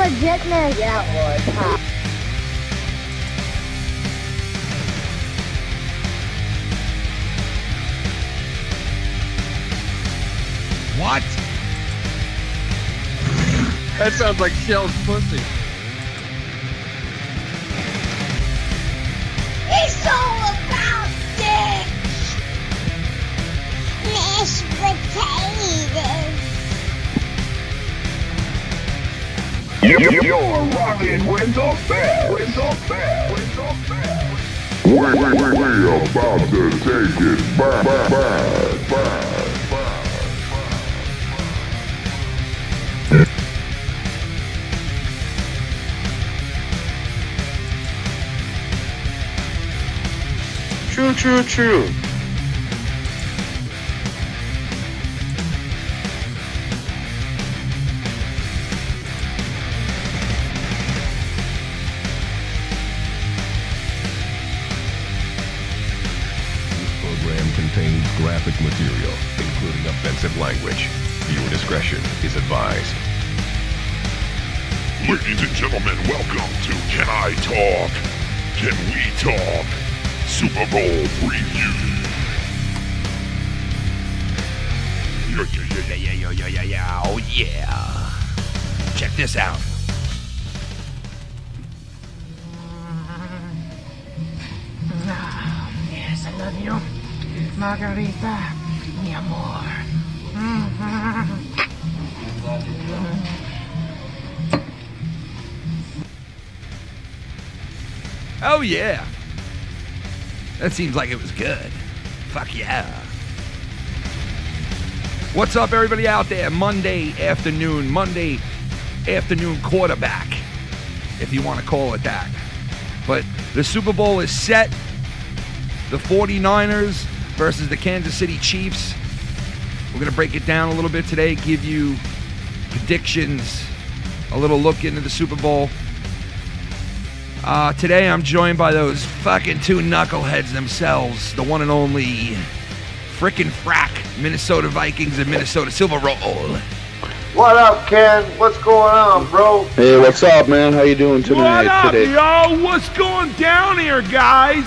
legitness. Yeah, it was. What? That sounds like Shell's pussy. It's all about dicks. Mashed potatoes. You're rocking with the best. We're about to take it back. True. Program contains graphic material, including offensive language. Viewer discretion is advised. Ladies and gentlemen, welcome to Can I Talk? Can We Talk? Super Bowl preview. Yeah. Oh, yeah. Check this out. Yes, I love you. Margarita, mi amor. Oh, yeah. That seems like it was good. Fuck yeah. What's up, everybody out there? Monday afternoon quarterback, if you want to call it that. But the Super Bowl is set. The 49ers versus the Kansas City Chiefs. We're going to break it down a little bit today, give you predictions, a little look into the Super Bowl. Today I'm joined by those fucking two knuckleheads themselves, the one and only frickin' frack Minnesota Vikings and Minnesota Silver Roll. What up, Ken? What's going on, bro? Hey, what's up, man? How you doing tonight? What up, today? yo? What's going down here, guys?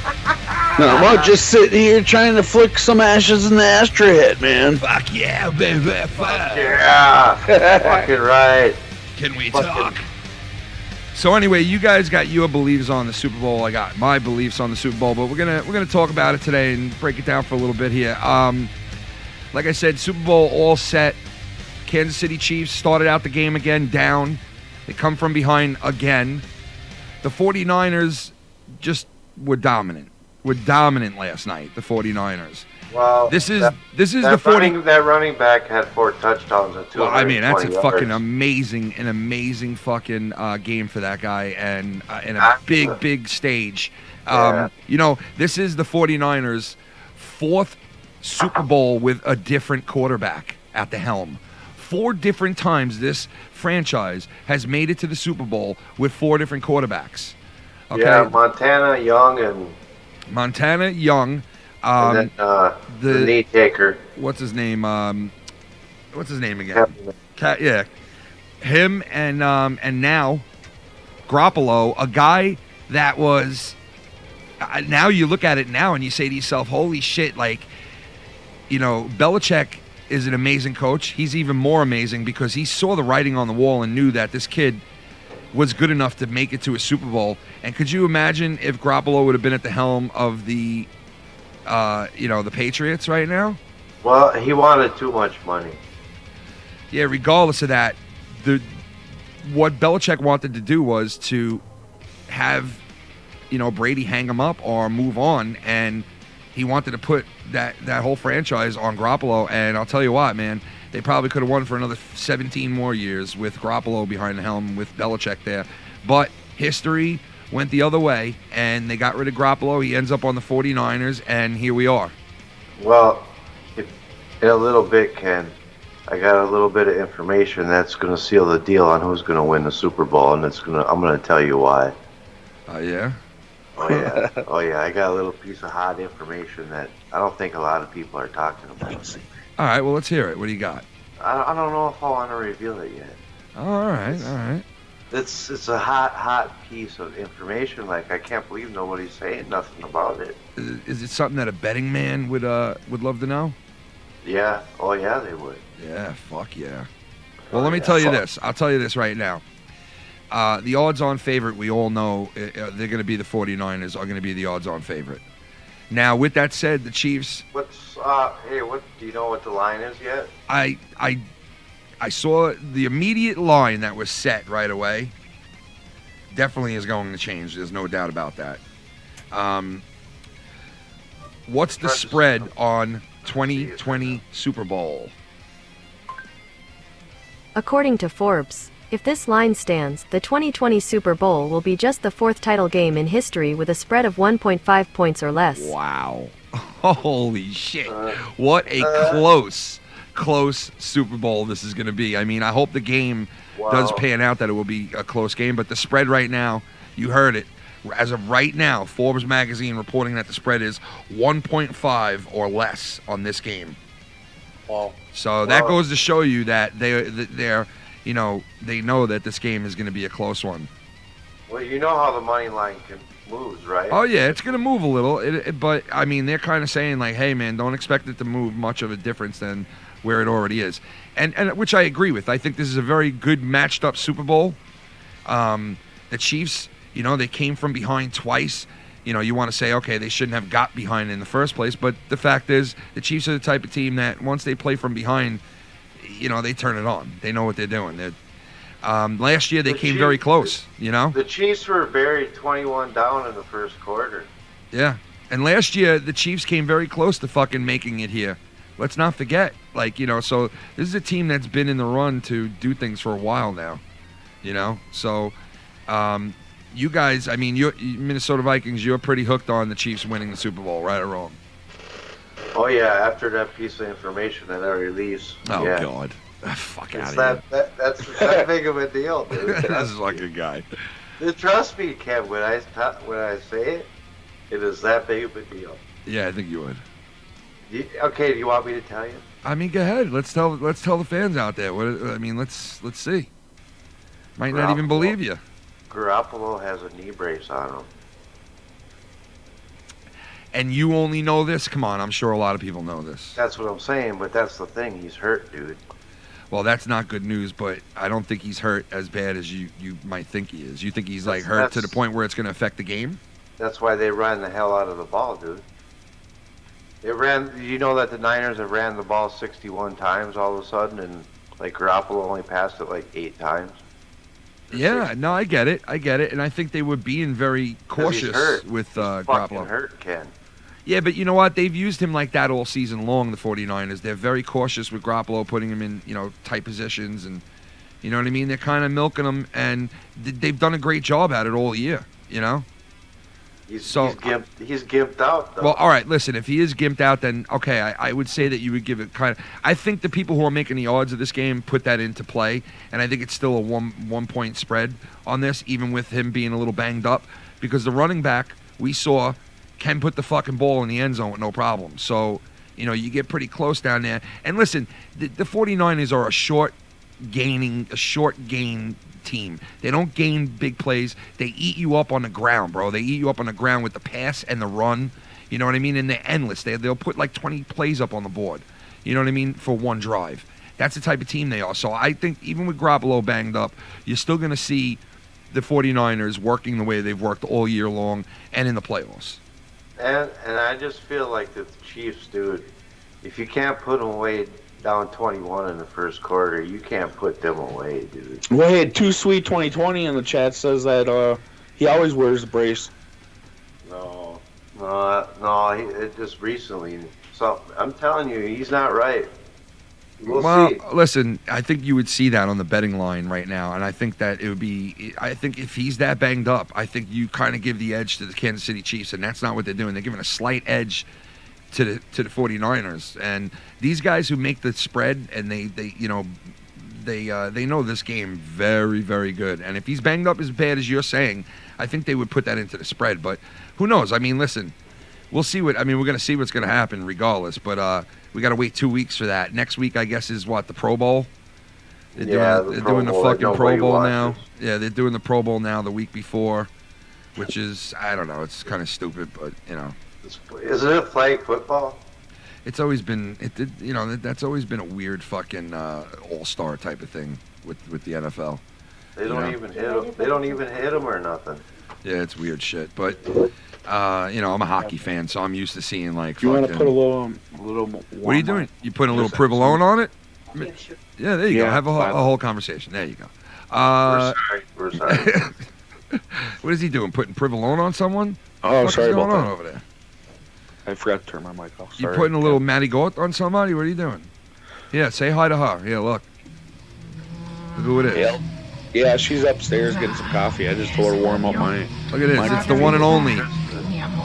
I'm just sitting here trying to flick some ashes in the ashtray head, man. Fuck yeah, baby. Fuck Yeah, fucking right. Can we talk? So anyway, you guys got your beliefs on the Super Bowl. I got my beliefs on the Super Bowl, but we're gonna talk about it today and break it down for a little bit here. Like I said, Super Bowl all set. Kansas City Chiefs started out the game again down. They come from behind again. The 49ers just were dominant. Were dominant last night, the 49ers. Well, This is the 40. That running back had 4 touchdowns and 220 Well, I mean, that's a fucking yards. amazing fucking game for that guy, and in a big stage. Yeah. You know, this is the 49ers' 4th Super Bowl with a different quarterback at the helm. 4 different times this franchise has made it to the Super Bowl with 4 different quarterbacks. Okay? Yeah, Montana, Young, and then the knee taker. What's his name? What's his name again? Yeah, him and now Garoppolo, a guy that was. Now you look at it now and you say to yourself, "Holy shit!" Like, you know, Belichick is an amazing coach. He's even more amazing because he saw the writing on the wall and knew that this kid was good enough to make it to a Super Bowl. And could you imagine if Garoppolo would have been at the helm of the the Patriots right now? Well, he wanted too much money. Yeah, regardless of that, what Belichick wanted to do was to have, Brady hang him up or move on, and he wanted to put that whole franchise on Garoppolo. And I'll tell you what, man, they probably could have won for another 17 more years with Garoppolo behind the helm with Belichick there. But history went the other way, and they got rid of Garoppolo. He ends up on the 49ers, and here we are. Well, in a little bit, Ken, I got a little bit of information that's going to seal the deal on who's going to win the Super Bowl, and I'm going to tell you why. Yeah? Oh, yeah. Oh, yeah. I got a little piece of hot information that I don't think a lot of people are talking about. All right, well, let's hear it. What do you got? I don't know if I want to reveal it yet. All right. It's a hot piece of information. Like, I can't believe nobody's saying nothing about it. Is it something that a betting man would love to know? Yeah. Oh, yeah, they would. Yeah, fuck yeah. Well, let me tell you this. I'll tell you this right now. The odds-on favorite, we all know, they're going to be the 49ers are going to be the odds-on favorite. Now, with that said, the Chiefs... What do you know what the line is yet? I saw the immediate line that was set right away. Definitely is going to change. There's no doubt about that. What's the spread on 2020 Super Bowl? According to Forbes, if this line stands, the 2020 Super Bowl will be just the fourth title game in history with a spread of 1.5 points or less. Wow. Holy shit. What a close Super Bowl this is going to be. I mean, I hope the game does pan out, that it will be a close game, but the spread right now, you heard it. As of right now, Forbes magazine reporting that the spread is 1.5 or less on this game. Wow. So that goes to show you that they're, you know, they know that this game is going to be a close one. Well, you know how the money line moves, right? Oh yeah, it's going to move a little, but I mean, they're kind of saying like, hey man, don't expect it to move much of a difference than where it already is, and which I agree with. I think this is a very good matched up Super Bowl. The Chiefs, you know, they came from behind twice. You know, you want to say, okay, they shouldn't have got behind in the first place, but the fact is, the Chiefs are the type of team that once they play from behind, you know, they turn it on. They know what they're doing. Last year they came very close, you know? The Chiefs were buried 21 down in the first quarter. Yeah. And last year, the Chiefs came very close to fucking making it here. Let's not forget. Like, you know, so this is a team that's been in the run to do things for a while now, you know? So, you guys, I mean, you Minnesota Vikings, you're pretty hooked on the Chiefs winning the Super Bowl, right or wrong? Oh, yeah, after that piece of information that I released. Oh, yeah. God. Fuck out of here. That's that big of a deal, dude. This is like a guy. Trust me, Kev, when I say it, it is that big of a deal. Yeah, I think you would. Okay, do you want me to tell you? I mean, go ahead. Let's tell the fans out there. Let's see. Might not even believe you. Garoppolo has a knee brace on him. And you only know this? Come on, I'm sure a lot of people know this. That's what I'm saying, but that's the thing. He's hurt, dude. Well, that's not good news, but I don't think he's hurt as bad as you might think he is. You think he's like hurt to the point where it's going to affect the game? That's why they ran the hell out of the ball, dude. You know that the Niners have ran the ball 61 times all of a sudden, and like Garoppolo only passed it like 8 times. Yeah, no, I get it, and I think they were being very cautious with Garoppolo. Fucking hurt, Ken. Yeah, but you know what? They've used him like that all season long, the 49ers. They're very cautious with Garoppolo, putting him in, you know, tight positions, and you know what I mean? They're kind of milking him, and they've done a great job at it all year, you know? He's gimped out, though. Well, all right, listen, if he is gimped out, then, okay, I would say that you would give it kind of... I think the people who are making the odds of this game put that into play, and I think it's still a one-point spread on this, even with him being a little banged up, because the running back we saw can put the fucking ball in the end zone with no problem. So, you know, you get pretty close down there. And listen, the 49ers are a short gain team. They don't gain big plays. They eat you up on the ground, bro. They eat you up on the ground with the pass and the run. You know what I mean? And they're endless. They'll put like 20 plays up on the board. You know what I mean? For one drive. That's the type of team they are. So I think even with Garoppolo banged up, you're still going to see the 49ers working the way they've worked all year long and in the playoffs. And I just feel like the Chiefs, dude, if you can't put them away down 21 in the first quarter, you can't put them away, dude. Well, hey, Too Sweet 2020 in the chat says that he always wears a brace. No, it just recently. So I'm telling you, he's not right. We'll see. Listen, I think you would see that on the betting line right now, and I think that it would be. I think if he's that banged up, I think you kind of give the edge to the Kansas City Chiefs, and that's not what they're doing. They're giving a slight edge to the 49ers, and these guys who make the spread, and they know this game very, very good. And if he's banged up as bad as you're saying, I think they would put that into the spread. But who knows? I mean, listen, we'll see we're going to see what's going to happen regardless. But we got to wait 2 weeks for that. Next week, I guess, is what, the Pro Bowl? They're doing the fucking Pro nobody Bowl watches. now. Yeah, they're doing the Pro Bowl now the week before, which is, I don't know, it's kind of stupid, but, you know. Isn't it flag football? It's always been, that's always been a weird fucking all-star type of thing with the NFL. They don't even hit them. They don't even hit them or nothing. Yeah, it's weird shit. But, I'm a hockey fan, so I'm used to seeing, like, You want to fucking... put a little. What are you doing? You putting a little Privolone on it? Yeah, there you go. Yeah, Have a fine. whole conversation. There you go. We're sorry. What is he doing? Putting Privolone on someone? Oh, What's sorry going about on that. over there? I forgot to turn my mic off. You Sorry. putting a little Matty Gort on somebody? What are you doing? Yeah, say hi to her. Yeah, look. Look who it is. Yeah, she's upstairs getting some coffee. I just told her to warm up my. Look at this. my- It's the one and only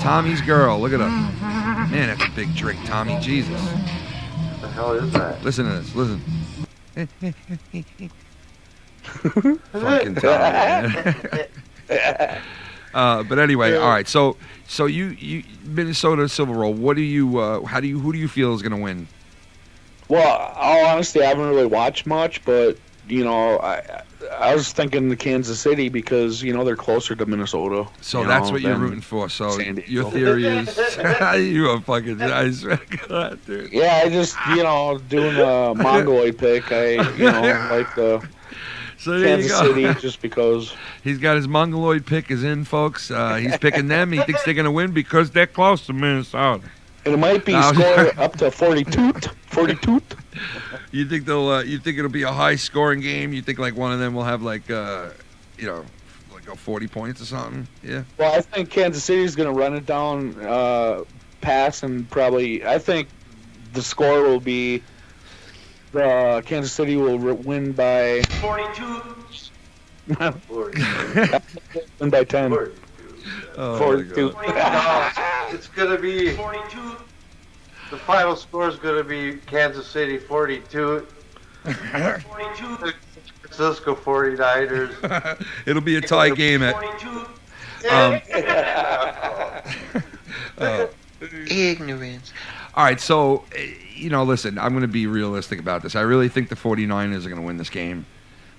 Tommy's girl. Look at her. Man, that's a big drink, Tommy. Jesus. What the hell is that? Listen to this. Listen. Fucking Tommy. Man. But anyway, all right. So you Minnesota Silver Roll. What do you? Who do you feel is going to win? Well, all honesty, I haven't really watched much, but I was thinking the Kansas City because they're closer to Minnesota. So that's what you're rooting for. So San Diego. your theory is you are fucking. I swear to God, dude. Yeah, I just doing a Mongoloid pick. I like the So there you Kansas go. City just because. He's got his Mongoloid pick is in, folks. He's picking them. He thinks they're going to win because they're close to Minnesota. And it might be No. score up to 42. 42. You think they'll? You think it'll be a high-scoring game? You think like one of them will have like like 40 points or something? Yeah. Well, I think Kansas City is going to run it down, pass, and probably. I think the score will be. Kansas City will win by 42. win by 10. 42. Oh, 42. No, it's gonna be 42. The final score is gonna be Kansas City 42. 42. Francisco 49ers. It'll be a tie game at. 42. Ignorance. All right, so listen, I'm going to be realistic about this. I really think the 49ers are going to win this game.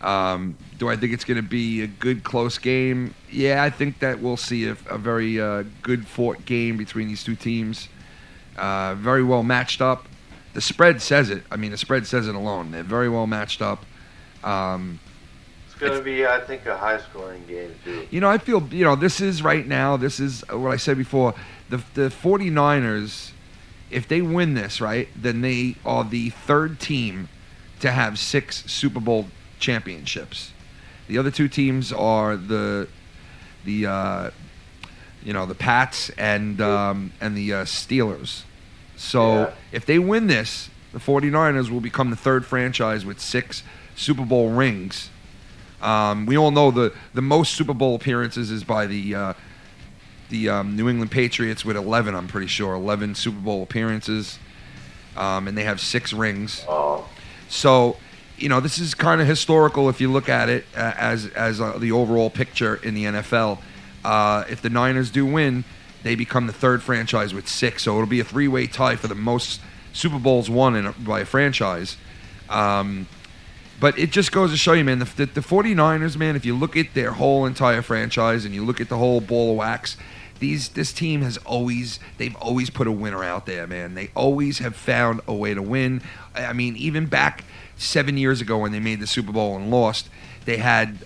Do I think it's going to be a good, close game? Yeah, I think that we'll see a very good fought game between these two teams. Very well matched up. The spread says it. I mean, the spread says it alone. They're very well matched up. It's gonna be, I think, a high-scoring game too. I feel, this is right now, this is what I said before. The 49ers, if they win this, right, then they are the third team to have 6 Super Bowl championships. The other two teams are the Pats and the Steelers. So if they win this, the 49ers will become the third franchise with 6 Super Bowl rings. We all know the most Super Bowl appearances is by the New England Patriots with 11, I'm pretty sure. 11 Super Bowl appearances. And they have 6 rings. Oh. So, this is kind of historical if you look at it as the overall picture in the NFL. If the Niners do win, they become the third franchise with 6. So it'll be a 3-way tie for the most Super Bowls won by a franchise. But it just goes to show you, man, the 49ers, man, if you look at their whole entire franchise and you look at the whole ball of wax, this team they've always put a winner out there, man. They always have found a way to win. I mean, even back 7 years ago when they made the Super Bowl and lost, they had,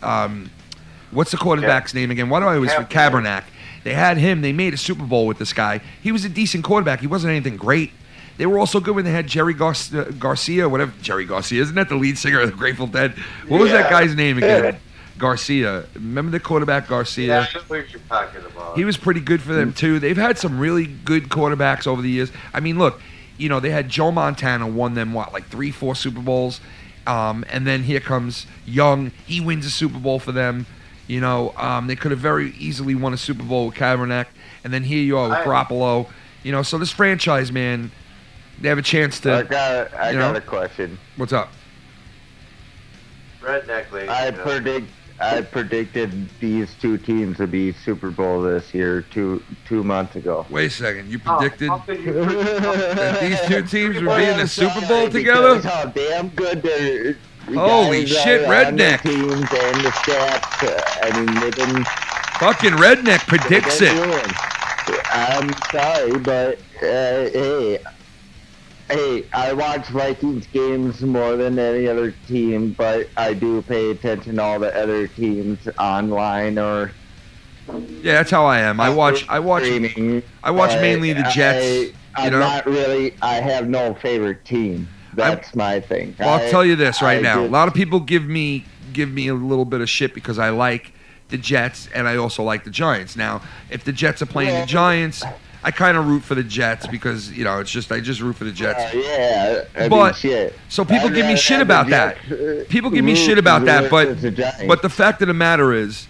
what's the quarterback's name again? Why do I always forget? Kaepernick. They had him. They made a Super Bowl with this guy. He was a decent quarterback. He wasn't anything great. They were also good when they had Jerry Garcia, whatever. Jerry Garcia, isn't that the lead singer of the Grateful Dead? What was that guy's name again? Garcia. Remember the quarterback Garcia? Yeah, I know what you're talking about. He was pretty good for them too. They've had some really good quarterbacks over the years. I mean, look, they had Joe Montana won them 3-4 Super Bowls, and then here comes Young. He wins a Super Bowl for them. They could have very easily won a Super Bowl with Kaepernick, and then here you are with Garoppolo. So this franchise, man, they have a chance to. I got a question. What's up? Redneck lady. I predicted these two teams to be Super Bowl this year 2 months ago. Wait a second. You predicted How could you predict that these two teams would be in the Super Bowl together? Because how damn good Holy guys shit, are on the redneck. teams and the stats. I mean, they've been Fucking redneck predicts it. I'm sorry, but hey, I watch Vikings games more than any other team, but I do pay attention to all the other teams online or. Yeah, that's how I am. I watch streaming. mainly the Jets. I'm not really. I have no favorite team. That's my thing. Well, I'll tell you this right now. A lot of people give me a little bit of shit because I like the Jets and I also like the Giants. Now, if the Jets are playing the Giants, I kind of root for the Jets because I just root for the Jets. Yeah, I but mean, shit. So people give me shit about that. People give me shit about that, but the fact of the matter is,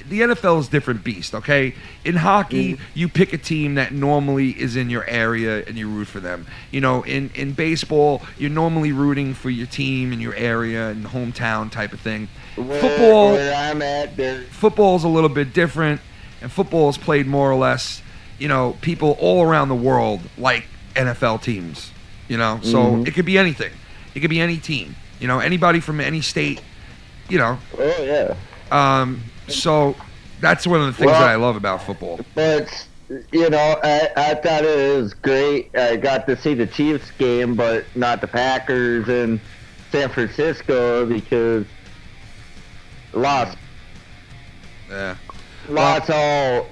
the NFL is a different beast, okay? In hockey, you pick a team that normally is in your area and you root for them. In baseball, you're normally rooting for your team in your area and hometown type of thing. Football, where I'm at, football's a little bit different, and football is played more or less, people all around the world like NFL teams, So it could be anything. It could be any team, anybody from any state, Oh, yeah. So that's one of the things that I love about football. But I thought it was great. I got to see the Chiefs game, but not the Packers in San Francisco because lost. Yeah. Lost all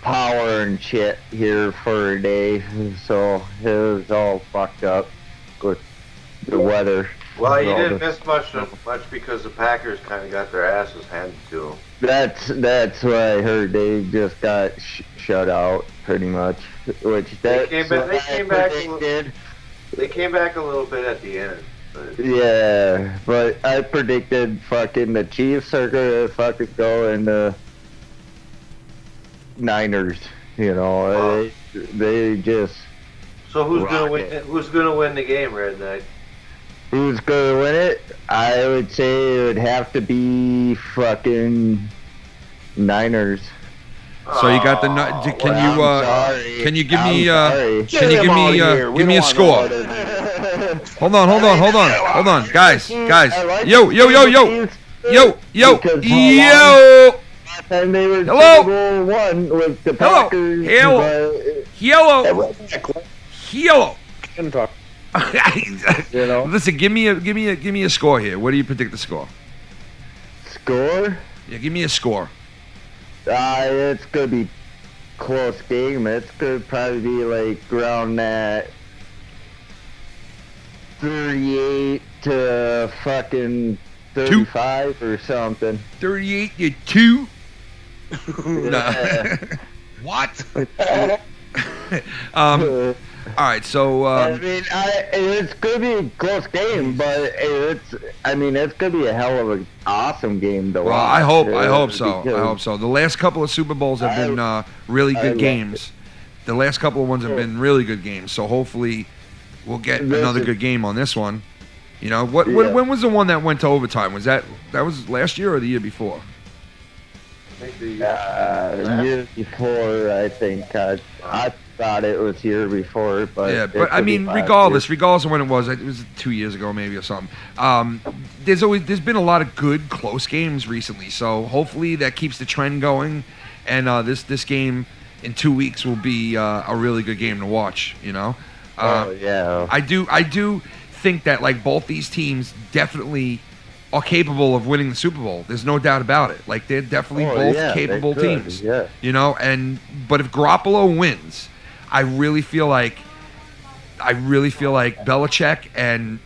power and shit here for a day, so it was all fucked up with the weather. Well, you didn't miss much because the Packers kind of got their asses handed to them. That's what I heard. They just got shut out pretty much. Which they came back a little bit at the end. But. Yeah, but I predicted fucking the Chiefs are gonna fucking go in the Niners. They just. So who's gonna win? Who's gonna win the game, Redneck? Who's gonna win it? I would say it would have to be fucking Niners. So you got the can you give me give me a score? Hold on, guys. Yo. And they were Hello. Super Bowl one with the Packers. Hello. Can talk. Listen, give me a score here. What do you predict the score? Score? Yeah, give me a score. It's gonna be close game. It's gonna probably be like around that 38 to fucking 35 or something. 38-2. Yeah. What? All right, so I mean, it's gonna be a close game, but it's gonna be a hell of an awesome game to watch. Well, I hope so. The last couple of Super Bowls have been really good games. The last couple of ones have been really good games. So hopefully, we'll get another good game on this one. When was the one that went to overtime? Was that was last year or the year before? I think the year before, I think. I thought it was year before, but yeah. But I mean, regardless of when it was 2 years ago maybe or something. There's been a lot of good close games recently, so hopefully that keeps the trend going, and this game in 2 weeks will be a really good game to watch. Yeah. I do think that like both these teams definitely are capable of winning the Super Bowl. There's no doubt about it. Like they're definitely both capable teams. Yeah. But if Garoppolo wins, I really feel like Belichick and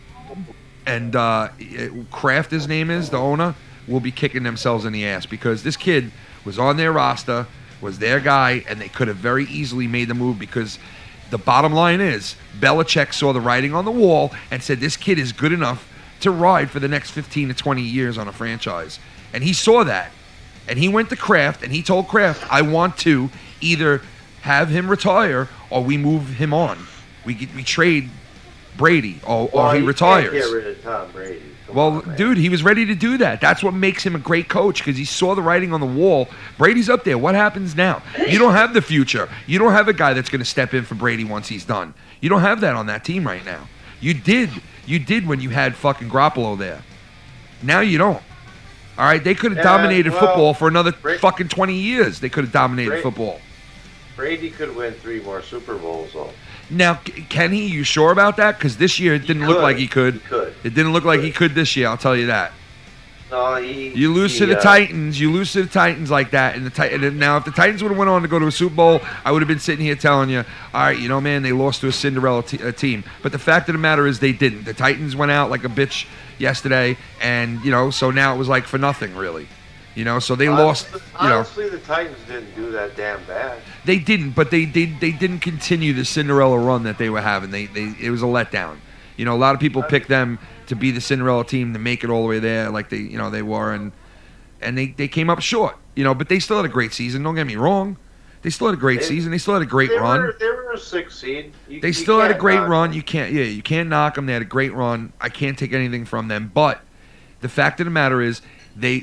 Kraft, his name is, the owner, will be kicking themselves in the ass because this kid was on their roster, was their guy, and they could have very easily made the move because the bottom line is Belichick saw the writing on the wall and said this kid is good enough to ride for the next 15 to 20 years on a franchise. And he saw that. And he went to Kraft and he told Kraft, I want to either have him retire or we move him on. We trade Brady or he retires. Can't get rid of Tom Brady. Well, dude, he was ready to do that. That's what makes him a great coach because he saw the writing on the wall. Brady's up there. What happens now? You don't have the future. You don't have a guy that's going to step in for Brady once he's done. You don't have that on that team right now. You did when you had fucking Garoppolo there. Now you don't. All right, they could have dominated football for another fucking 20 years. They could have dominated football. Brady could win 3 more Super Bowls, though. Now, can he? You sure about that? Because this year it didn't look like he could. He could. It didn't look like he could this year. I'll tell you that. No, you lose to the Titans. You lose to the Titans like that. And now, if the Titans would have went on to go to a Super Bowl, I would have been sitting here telling you, all right, you know, man, they lost to a Cinderella team. But the fact of the matter is they didn't. The Titans went out like a bitch yesterday, and, you know, so now it was like for nothing, really. You know, so they lost. Honestly, the Titans didn't do that damn bad. They didn't, but they didn't continue the Cinderella run that they were having. It was a letdown. You know, a lot of people pick them to be the Cinderella team to make it all the way there, like they were, and they came up short. You know, but they still had a great season. Don't get me wrong. They still had a great season. They still had a great run. They were a 6 seed. They still had a great run. You can't knock them. They had a great run. I can't take anything from them. But the fact of the matter is, they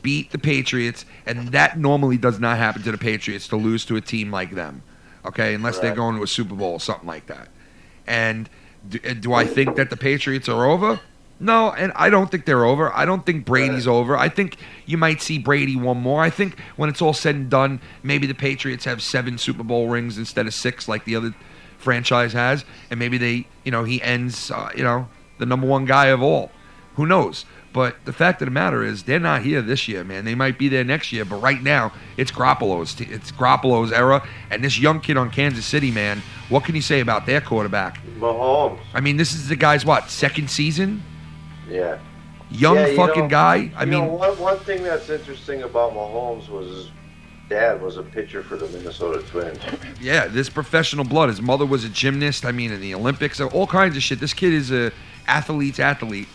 beat the Patriots, and that normally does not happen to the Patriots to lose to a team like them, okay? Unless they're going to a Super Bowl or something like that. And do I think that the Patriots are over? No, and I don't think they're over. I don't think Brady's over. I think you might see Brady one more. I think when it's all said and done, maybe the Patriots have 7 Super Bowl rings instead of 6 like the other franchise has, and maybe he ends the number 1 guy of all. Who knows? But the fact of the matter is, they're not here this year, man. They might be there next year, but right now, it's Garoppolo's era. And this young kid on Kansas City, man, what can you say about their quarterback? Mahomes. I mean, this is the guy's, second season? Yeah. Young guy. I mean, one thing that's interesting about Mahomes was his dad was a pitcher for the Minnesota Twins. Yeah, this professional blood. His mother was a gymnast. I mean, in the Olympics, all kinds of shit. This kid is a athlete's athlete.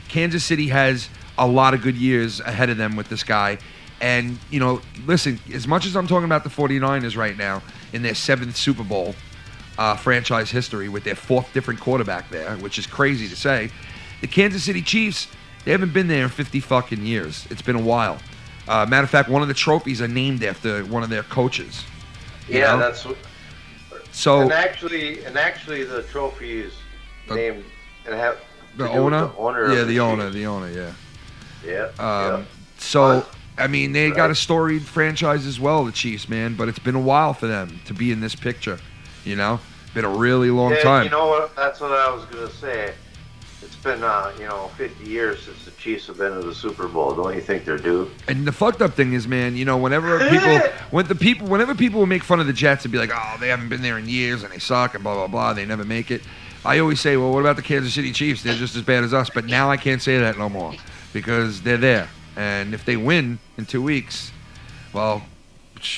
Kansas City has a lot of good years ahead of them with this guy. And, you know, listen, as much as I'm talking about the 49ers right now in their 7th Super Bowl franchise history with their 4th different quarterback there, which is crazy to say, the Kansas City Chiefs, they haven't been there in 50 fucking years. It's been a while. Matter of fact, one of the trophies are named after one of their coaches. Yeah, that's what. So and actually, the trophy is named and have. The owner? The owner, yeah. Yeah. So, I mean, they got a storied franchise as well, the Chiefs, man, but it's been a while for them to be in this picture, you know? Been a really long time. You know what? That's what I was going to say. It's been, 50 years since the Chiefs have been to the Super Bowl. Don't you think they're due? And the fucked up thing is, man, you know, whenever people will make fun of the Jets and be like, oh, they haven't been there in years and they suck and blah, blah, blah, they never make it. I always say, well, what about the Kansas City Chiefs? They're just as bad as us. But now I can't say that no more because they're there. And if they win in 2 weeks, well,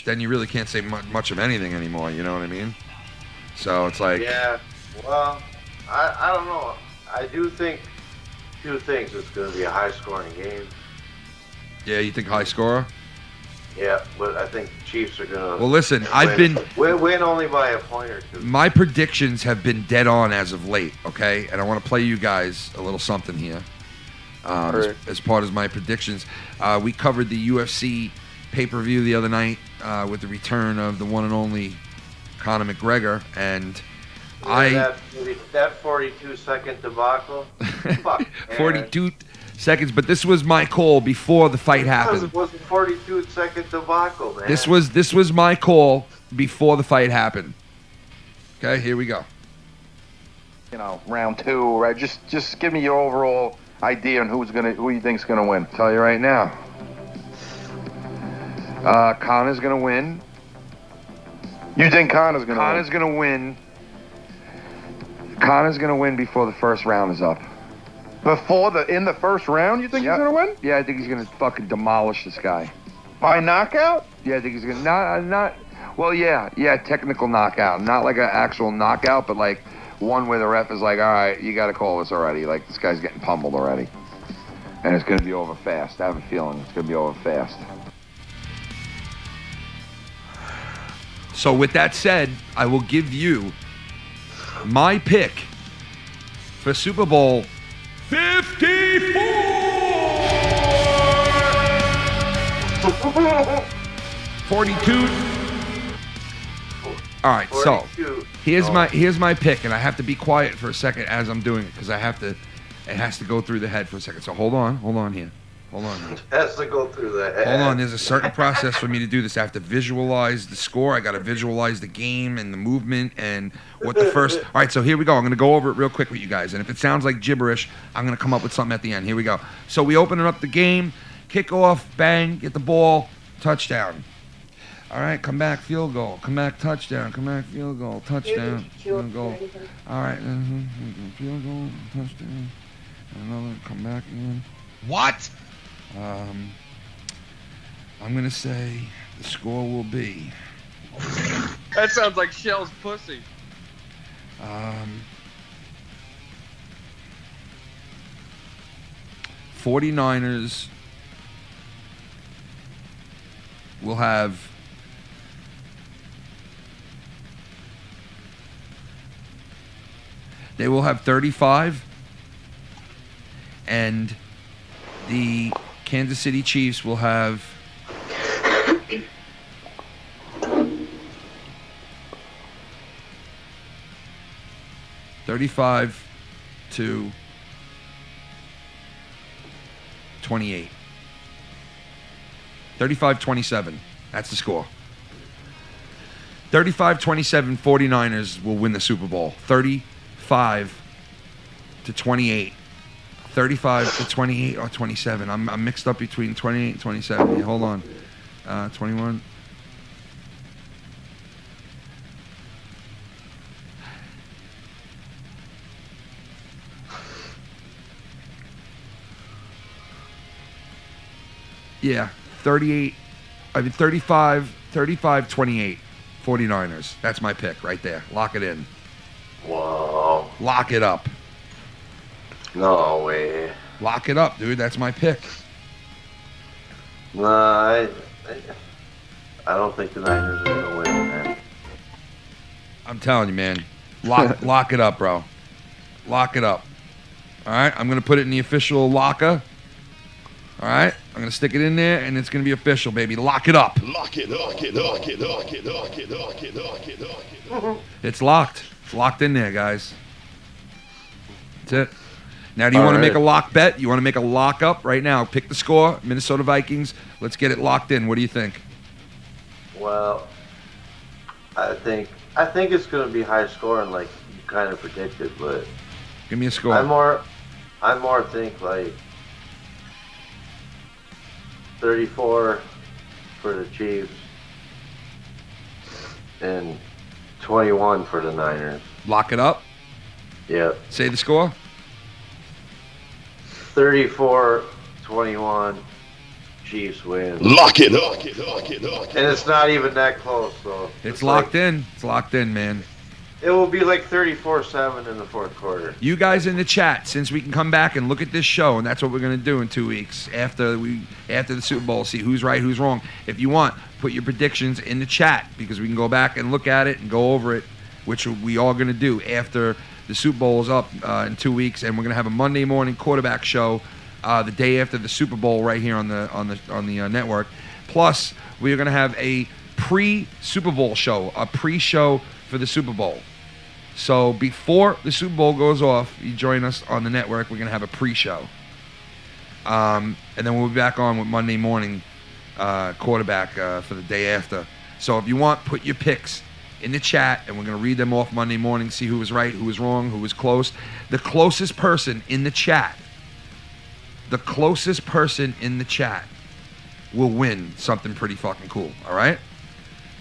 then you really can't say much of anything anymore. You know what I mean? So it's like... Yeah, well, I don't know. I do think 2 things. It's going to be a high-scoring game. Yeah, you think high scorer? Yeah, but I think the Chiefs are going to... Well, listen, win only by a point or 2. My predictions have been dead on as of late, okay? And I want to play you guys a little something here as part of my predictions. We covered the UFC pay-per-view the other night with the return of the one and only Conor McGregor, and that 42-second debacle? Fuck, 42 seconds, but this was my call before the fight happened. It was a 42-second debacle, man. This was my call before the fight happened. Okay, here we go. You know, round 2, right? Just give me your overall idea on who you think's gonna win. Tell you right now. Conor's gonna win. You think Conor's gonna win? Conor's gonna win. Conor's gonna win before the first round is up. In the first round, you think he's gonna win? Yeah, I think he's gonna fucking demolish this guy. By knockout? Yeah, I think he's gonna technical knockout, not like an actual knockout, but like one where the ref is like, all right, you got to call this already. Like this guy's getting pummeled already, and it's gonna be over fast. I have a feeling it's gonna be over fast. So with that said, I will give you my pick for Super Bowl 54. 42. All right, 42. Here's my pick, and I have to be quiet for a second as I'm doing it because I have to. It has to go through the head for a second. So hold on here. It has to go through the head. Hold on. There's a certain process for me to do this. I have to visualize the score. I got to visualize the game and the movement and what the first. All right, so here we go. I'm going to go over it real quick with you guys. And if it sounds like gibberish, I'm going to come up with something at the end. Here we go. So we open up the game, kick off, bang, get the ball, touchdown. All right, come back, field goal. Come back, touchdown. Come back, field goal, touchdown. Field goal. All right, field goal, touchdown. Another, come back again. What? I'm going to say the score will be... That sounds like Shell's pussy. 49ers will have... They will have 35, and the Kansas City Chiefs will have 35-28. 35-27. That's the score. 35-27 49ers will win the Super Bowl. 35-28. 35-28 or 27. I'm mixed up between 28 and 27. Yeah, hold on. 21. Yeah, 35-28 49ers. That's my pick right there. Lock it in. Whoa. Lock it up. No way. Lock it up, dude. That's my pick. No, I don't think the Niners are going to win, man. I'm telling you, man. Lock it up, bro. Lock it up. All right? I'm going to put it in the official locker. All right? I'm going to stick it in there, and it's going to be official, baby. Lock it up. Lock it, lock it, lock it, lock it, lock it, lock it, lock it, lock it. It's locked. It's locked in there, guys. That's it. Now, do you want to make a lock bet? You want to make a lock up right now? Pick the score, Minnesota Vikings. Let's get it locked in. What do you think? Well, I think it's going to be high scoring, like you kind of predicted. But give me a score. I more think like 34 for the Chiefs and 21 for the Niners. Lock it up. Yep. Say the score. 34-21, Chiefs win. Lock it, lock it, lock it, lock it. And it's not even that close, so it's locked in. It's locked in, man. It will be like 34-7 in the fourth quarter. You guys in the chat, since we can come back and look at this show, and that's what we're going to do in 2 weeks after the Super Bowl, see who's right, who's wrong. If you want, put your predictions in the chat because we can go back and look at it and go over it, which we are going to do after the Super Bowl is up in 2 weeks, and we're going to have a Monday morning quarterback show the day after the Super Bowl right here on the network. Plus, we are going to have a pre-Super Bowl show, a pre-show for the Super Bowl. So before the Super Bowl goes off, you join us on the network. We're going to have a pre-show. And then we'll be back on with Monday morning quarterback for the day after. So if you want, put your picks in the chat, and we're going to read them off Monday morning, see who was right, who was wrong, who was close. The closest person in the chat will win something pretty fucking cool, all right?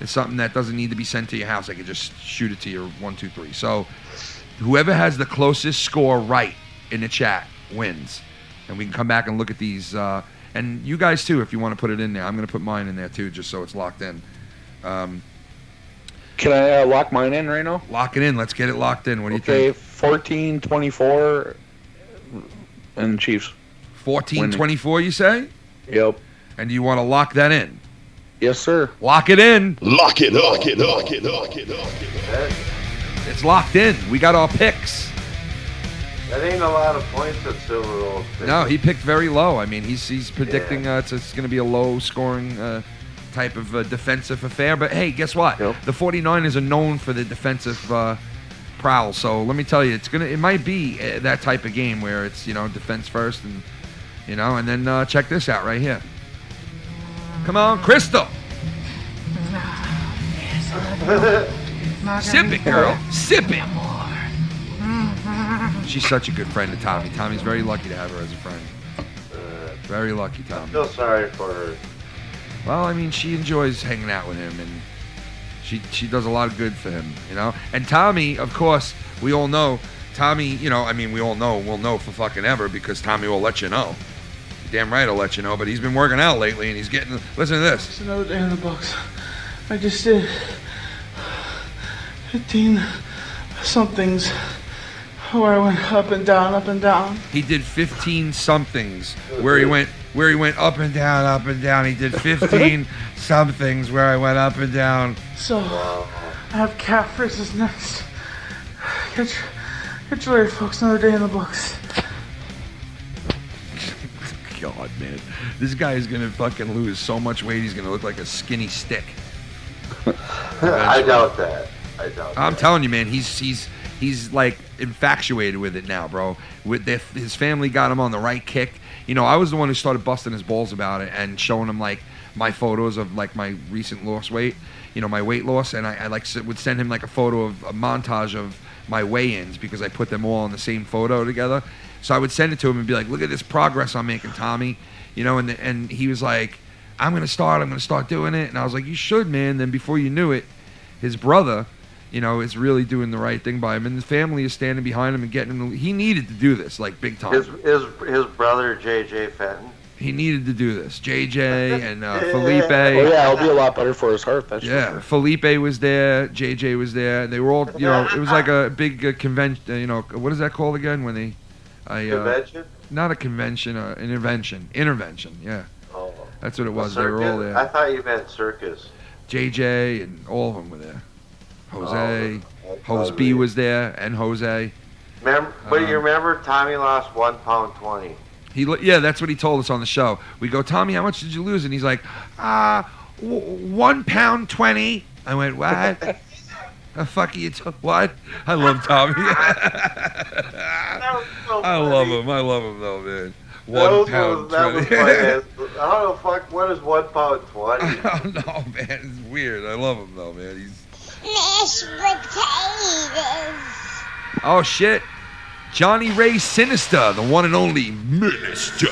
It's something that doesn't need to be sent to your house. I can just shoot it to your 1, 2, 3. So whoever has the closest score right in the chat wins. And we can come back and look at these. And you guys, too, if you want to put it in there. I'm going to put mine in there, too, just so it's locked in. Can I lock mine in right now? Lock it in. Let's get it locked in. What do you think? 14-24 and Chiefs. 14-24, you say? Yep. And do you want to lock that in? Yes, sir. Lock it in. Lock it, lock it, lock it, lock it, lock it. It's locked in. We got our picks. That ain't a lot of points at Silver Roll. No, he picked very low. I mean, he's predicting it's going to be a low-scoring type of defensive affair. But hey, guess what? Yep. The 49ers are known for the defensive prowl. So let me tell you, it might be that type of game where it's defense first, and and then check this out right here. Come on, Crystal. Sip it, girl. Sip it. She's such a good friend to Tommy. Tommy's very lucky to have her as a friend. Very lucky, Tommy. I feel sorry for her. Well, I mean, she enjoys hanging out with him, and she does a lot of good for him, And Tommy, of course, we all know. Tommy, we all know, we'll know for fucking ever because Tommy will let you know. Damn right he'll let you know, but he's been working out lately, and he's getting... Listen to this. It's another day in the books. I just did 15 somethings where I went up and down, up and down. He did 15 somethings where he went up and down, up and down. He did 15 somethings where I went up and down. So, I have calf races next. Get you ready, folks. Another day in the books. God, man. This guy is going to fucking lose so much weight, he's going to look like a skinny stick. I doubt that. I'm telling you, man, he's like infatuated with it now, bro. His family got him on the right kick. I was the one who started busting his balls about it and showing him like my photos of like my recent loss weight, my weight loss, and I would send him like a photo of a montage of my weigh-ins because I put them all in the same photo together. So I would send it to him and be like, "Look at this progress I'm making, Tommy," and he was like, I'm gonna start doing it," and I was like, "You should, man." Then before you knew it, his brother, is really doing the right thing by him, and his family is standing behind him and getting him. He needed to do this, like big time. His brother JJ Fenton. He needed to do this. JJ and Felipe. Oh yeah, it'll be a lot better for his heart. That's yeah. for sure. Felipe was there. JJ was there. They were all, it was like a big convention. What is that called again? When they, Convention? Not a convention, an intervention. Intervention. Yeah. Oh. That's what it was. They were all there. I thought you meant circus. JJ and all of them were there. Jose B was there, and Jose. But you remember Tommy lost 1 pound 20. Yeah, that's what he told us on the show. We go, "Tommy, how much did you lose?" And he's like, 1 pound 20. I went, "What? The fuck are you what?" I love Tommy. I love him though, man. 1 pound 20. That was funny. How the fuck? What is 1 pound 20? I don't know, man. It's weird. I love him though, man. He's Mashed potatoes. Oh shit. Johnny Ray Sinister, the one and only Minister.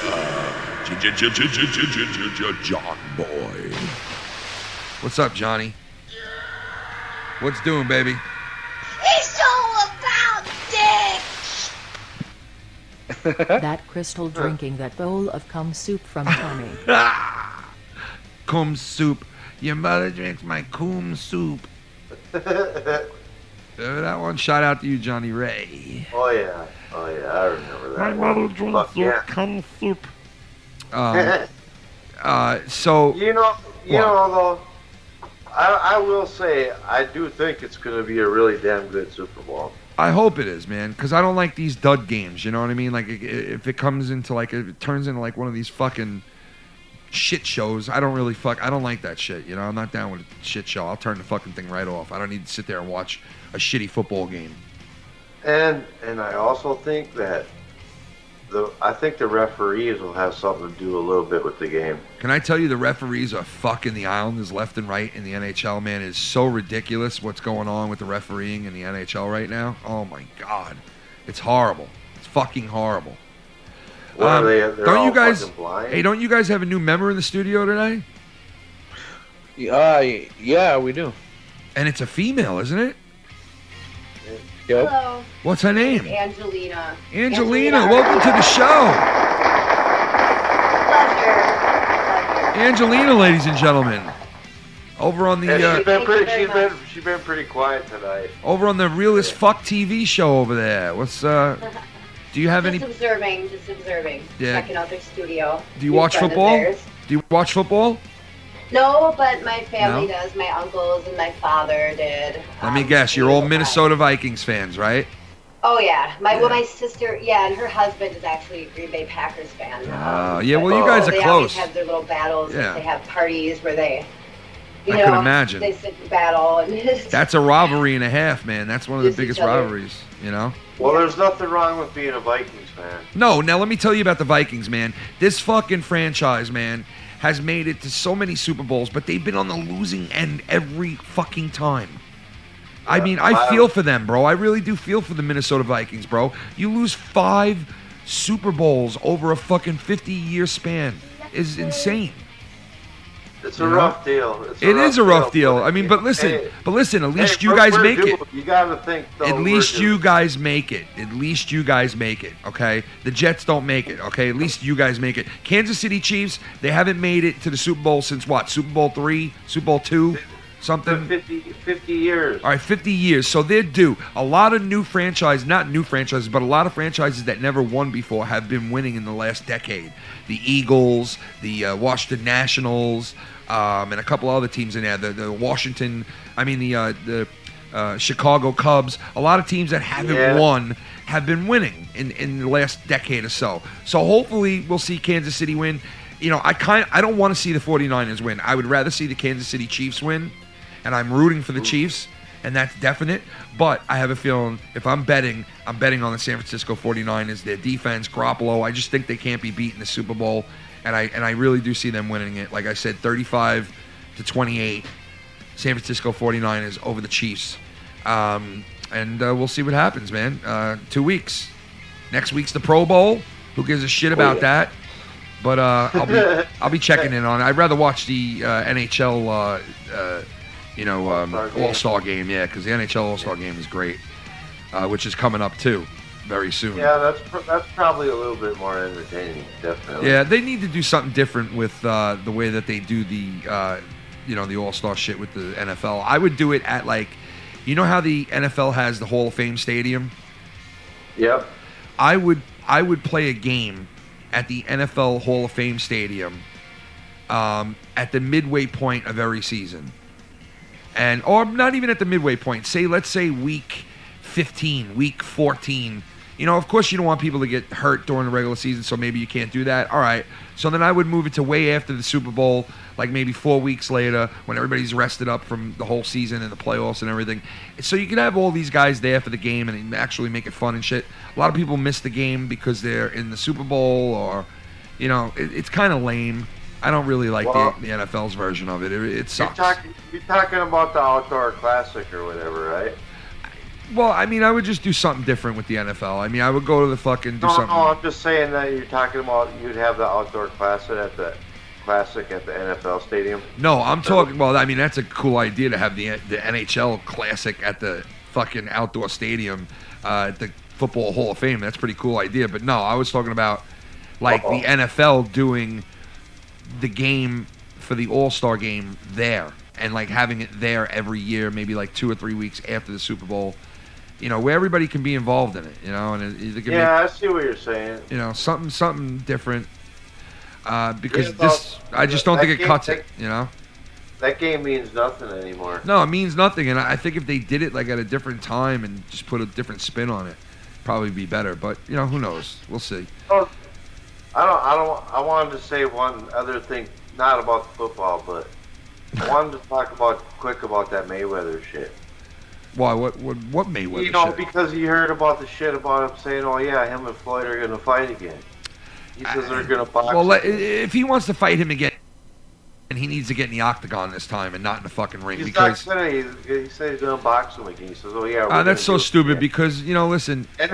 John Boy. What's up, Johnny? What's doing, baby? It's all about dick. That Crystal drinking that bowl of cum soup from Tommy. Cum soup. Your mother drinks my cum soup. That one, shout out to you, Johnny Ray. Oh yeah, I remember that. My mother drinks your cum soup. So you know though, I will say I do think it's going to be a really damn good Super Bowl. I hope it is, man, because I don't like these dud games. You know what I mean? Like if it comes into if it turns into like one of these fucking shit shows, I don't like that shit. I'm not down with a shit show. I'll turn the fucking thing right off. I don't need to sit there and watch a shitty football game. And I also think that the referees will have something to do a little bit with the game. Can I tell you the referees are fucking the Islanders left and right in the NHL, man? It is so ridiculous what's going on with the refereeing in the NHL right now. Oh my God. It's horrible. It's fucking horrible. What are they? Don't you guys? Blind? Hey, don't you guys have a new member in the studio today? Yeah, we do. And it's a female, isn't it? Yep. Hello. What's her name? Angelina. Angelina, welcome to the show. Pleasure. Angelina, ladies and gentlemen. Over on the she's been pretty quiet tonight. Over on the Realest Fuck TV show over there. What's do you have just observing. Yeah. Checking out their studio. Do you watch football? Do you watch football? No, but my family No? does. My uncles and my father did. Let me guess, you're all Minnesota Vikings fans, right? Oh yeah, my sister, and her husband is actually a Green Bay Packers fan. Yeah, well, you guys are they close. They always have their little battles. Yeah. They have parties where they You I know, could imagine. They sit in battle. And That's a rivalry and a half, man. That's one of the Miss biggest each other. rivalries, you know? Well, there's nothing wrong with being a Vikings fan. No, now let me tell you about the Vikings, man. This fucking franchise, man, has made it to so many Super Bowls, but they've been on the losing end every fucking time. I mean, I feel for them, bro. I really do feel for the Minnesota Vikings, bro. You lose 5 Super Bowls over a fucking 50-year span is insane. It's a rough deal. It is a rough deal. I mean, but listen, at least you guys make it. You gotta think, though. At least you guys make it. At least you guys make it, okay? The Jets don't make it, okay? At least you guys make it. Kansas City Chiefs, they haven't made it to the Super Bowl since what? Super Bowl 3? Super Bowl 2? Something? 50 years. All right, 50 years. So they're due. A lot of new franchises, not new franchises, but a lot of franchises that never won before have been winning in the last decade. The Eagles, the Washington Nationals, and a couple other teams in there. The Chicago Cubs. A lot of teams that haven't won have been winning in the last decade or so. So hopefully we'll see Kansas City win. You know, I don't want to see the 49ers win. I would rather see the Kansas City Chiefs win, and I'm rooting for the Chiefs, and that's definite. But I have a feeling if I'm betting on the San Francisco 49ers, their defense, Garoppolo. I just think they can't be beat in the Super Bowl. And I really do see them winning it. Like I said, 35-28, San Francisco 49ers over the Chiefs. And we'll see what happens, man. 2 weeks. Next week's the Pro Bowl. Who gives a shit about that? But I'll be checking in on it. I'd rather watch the NHL, All-Star game. Yeah, because the NHL All-Star game is great, which is coming up too. Very soon. Yeah, that's probably a little bit more entertaining, definitely. Yeah, they need to do something different with the way that they do the the All-Star shit with the NFL. I would do it at you know how the NFL has the Hall of Fame stadium? Yep. I would play a game at the NFL Hall of Fame stadium at the midway point of every season, or not even at the midway point. Let's say week 15, week 14. You know, of course you don't want people to get hurt during the regular season, so maybe you can't do that. All right. So then I would move it to way after the Super Bowl, like maybe 4 weeks later when everybody's rested up from the whole season and the playoffs and everything. So you can have all these guys there for the game and actually make it fun and shit. A lot of people miss the game because they're in the Super Bowl or, it's kind of lame. I don't really like the NFL's version of it. It sucks. You're talking about the Outdoor Classic or whatever, right? Well, I mean, I would just do something different with the NFL. I mean, I would go to the fucking something. No, I'm just saying that you're talking about you'd have the Outdoor Classic at the NFL stadium. No, I'm talking. Well, I mean, that's a cool idea to have the NHL Classic at the fucking outdoor stadium, at the Football Hall of Fame. That's a pretty cool idea. But no, I was talking about the NFL doing the game for the All-Star game there and having it there every year, maybe 2 or 3 weeks after the Super Bowl. Where everybody can be involved in it, and it can I see what you're saying. Something different. Because I just don't think it cuts it. That game means nothing anymore. No, it means nothing, and I think if they did it at a different time and just put a different spin on it, probably be better. But who knows? We'll see. Oh, I wanted to say one other thing, not about the football, but I wanted to talk quick about that Mayweather shit. Why? What Mayweather shit? Because you heard about the shit about him saying, oh yeah, him and Floyd are going to fight again. He says they're going to box. Well, if he wants to fight him again, he needs to get in the octagon this time and not in the fucking ring. He because said he's going to box him again. He says, oh yeah. That's so stupid because, listen. And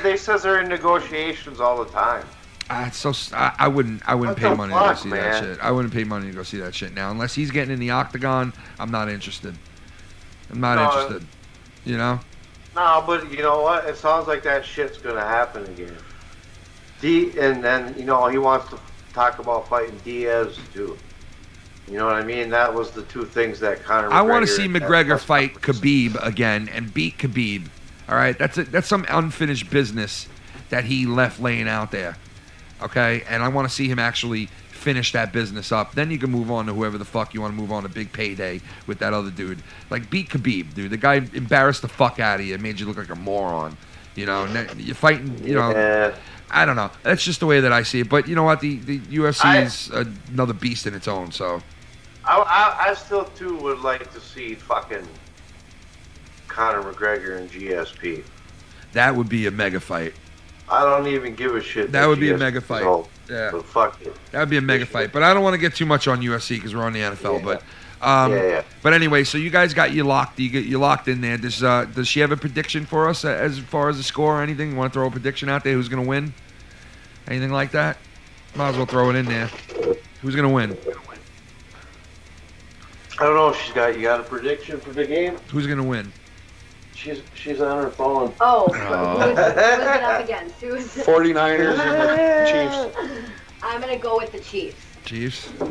they says they're in negotiations all the time. It's so I wouldn't pay money to go see that shit. I wouldn't pay money to go see that shit now unless he's getting in the octagon. I'm not interested. Interested. No, but you know what? It sounds like that shit's gonna happen again. And then he wants to talk about fighting Diaz too. You know what I mean? That was the two things that Conor McGregor. I want to see McGregor fight Khabib again and beat Khabib. All right, that's some unfinished business that he left laying out there. Okay, and I want to see him actually finish that business up. Then you can move on to whoever the fuck you want to move on to big payday with that other dude. Beat Khabib, dude. The guy embarrassed the fuck out of you, made you look like a moron. You're fighting. I don't know. That's just the way that I see it. But you know what? The UFC is another beast in its own. So I still too would like to see fucking Conor McGregor and GSP. That would be a mega fight. I don't even give a shit. That would be a GSP mega fight. old, Yeah. But fuck it. That would be a mega fight. But I don't want to get too much on UFC because we're on the NFL. Yeah. But Yeah. But anyway, so you guys got you locked. You locked in there. Does she have a prediction for us as far as the score or anything? You want to throw a prediction out there? Who's going to win? Anything like that? Might as well throw it in there. Who's going to win? I don't know if you got a prediction for the game? Who's going to win? She's on her phone. Oh, who's it up against? 49ers and the Chiefs. I'm going to go with the Chiefs. Chiefs? All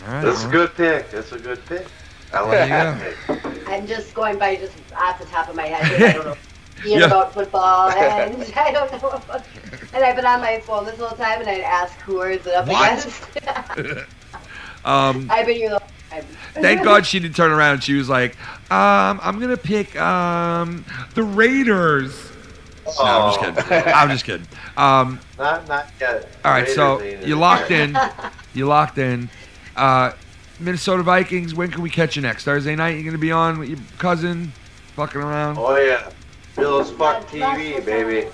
right. That's a good pick. That's a good pick. I like that pick. I'm just going by just off the top of my head. I don't know about football, and I don't know about... And I've been on my phone this whole time, and I'd ask who is it up against. I've been here the whole time. Thank God she didn't turn around and she was like, I'm going to pick the Raiders. No, I'm just kidding. I'm just kidding. Not yet. All right, Raiders so ain't you it. locked in. You locked in. Minnesota Vikings, when can we catch you next? Thursday night, you going to be on with your cousin, fucking around? Oh, yeah. Real as fuck TV, baby.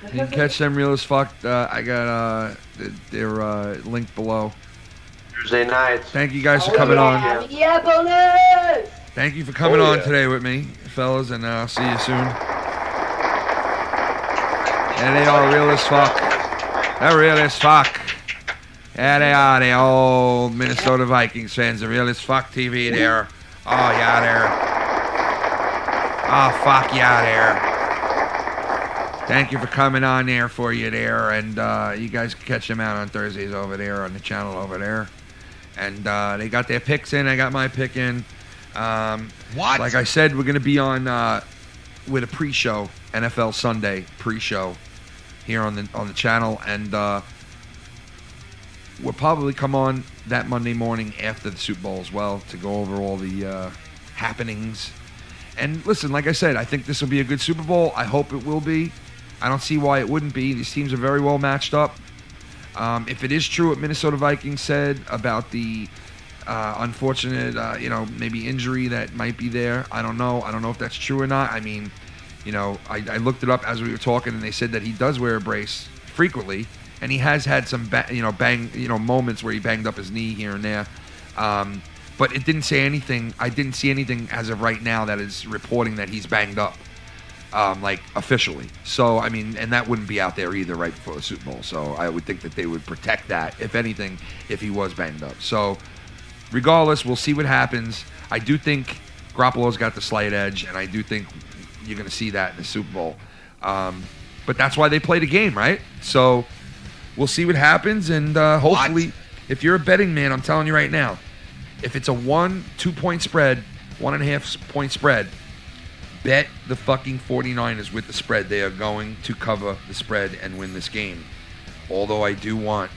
You can catch them real as fuck. I got their link below. Thursday nights. Thank you guys for coming on. Yeah, bonus! Thank you for coming on today with me, fellas, and I'll see you soon. And they are real as fuck. They're real as fuck. Yeah, they are. The old Minnesota Vikings fans. They're real as fuck TV there. Oh, yeah, there. Oh, fuck, yeah, there. Thank you for coming on there for you there. And you guys can catch them out on Thursdays over there on the channel over there. And they got their picks in. I got my pick in. What? Like I said, we're going to be on with a pre-show, NFL Sunday pre-show here on the channel. And we'll probably come on that Monday morning after the Super Bowl as well to go over all the happenings. And listen, like I said, I think this will be a good Super Bowl. I hope it will be. I don't see why it wouldn't be. These teams are very well matched up. If it is true what Minnesota Vikings said about the unfortunate, maybe injury that might be there, I don't know. I don't know if that's true or not. I mean, I looked it up as we were talking, and they said that he does wear a brace frequently, and he has had some moments where he banged up his knee here and there. But it didn't say anything. I didn't see anything as of right now that is reporting that he's banged up, like officially. So, I mean, and that wouldn't be out there either right before the Super Bowl. So I would think that they would protect that, if anything, if he was banged up. So regardless, we'll see what happens. I do think Garoppolo's got the slight edge, and I do think you're going to see that in the Super Bowl. But that's why they play the game, right? So we'll see what happens, and hopefully, if you're a betting man, I'm telling you right now, if it's a 1-2 point spread, 1.5 point spread, bet the fucking 49ers with the spread. They are going to cover the spread and win this game. Although I do want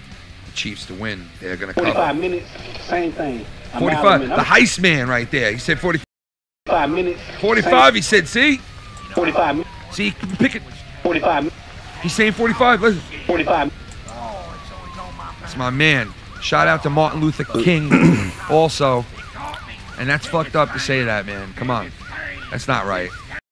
the Chiefs to win. They're going to cover. 45 minutes, same thing. 45. The heist man right there. He said 45 minutes. 45, he said, see? 45 minutes. See, pick it. 45. He's saying 45. Listen. 45. That's my man. Shout out to Martin Luther King also. And that's fucked up to say that, man. Come on. That's not right.